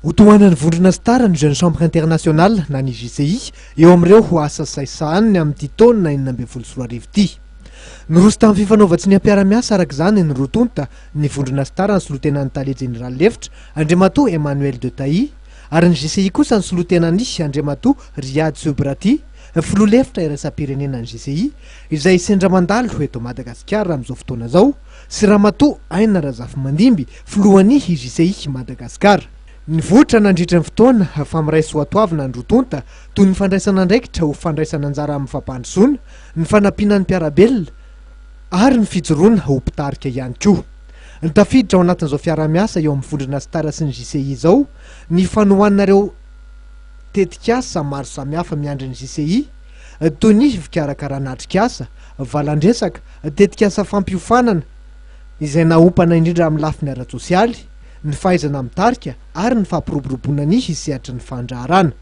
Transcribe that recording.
Otoana ny vondrona sy tara ny Jeune Chambre Internationale na ny JCI eo amin'ireo ho asa saisahany amin'ity taona 2024 ity. Niroso tamin'ny fifanaovatsy ny ampiara-miasa araka izany ny rotonta ny vondrona sy tara ny solotenan'ny tale Général Lefitra Andriamatoa Emmanuel de Tailly ary ny JCI kosa ny solotenany Andriamatoa Riyad Sobrati filoha lefitra iraisam-pirenena ny JCI izay sendra mandalo eto Madagasikara amin'izao fotoana izao sy Ramatoa Aina Razafimandimby filohan'ny JCI Madagasikara. Ny vohitra nandritra ny fotoana famiray soatoavina ny rotonta toy ny fandraisana andraikitra ho fandraisana anjara amin'ny fampandrosoana, ny fanampiana ny mpiarabelona ary ny fijoroana ho mpitarika ihany koa. Ny tafiditra ao anatin'izao fiara-miasa eo amin'ny vondrona sy tara sy ny JCI izao ny fanohanareo tetikasa maro samihafa miandry ny JCI toy ny fikarakarana atrikasa, valandresaka, tetikasa fampiofanana izay naompana indrindra amin'ny lafiny ara-tsosialy, ny fahaizana mitarika ary ny fampiroboroboana ny hisehatra ny fandraharana.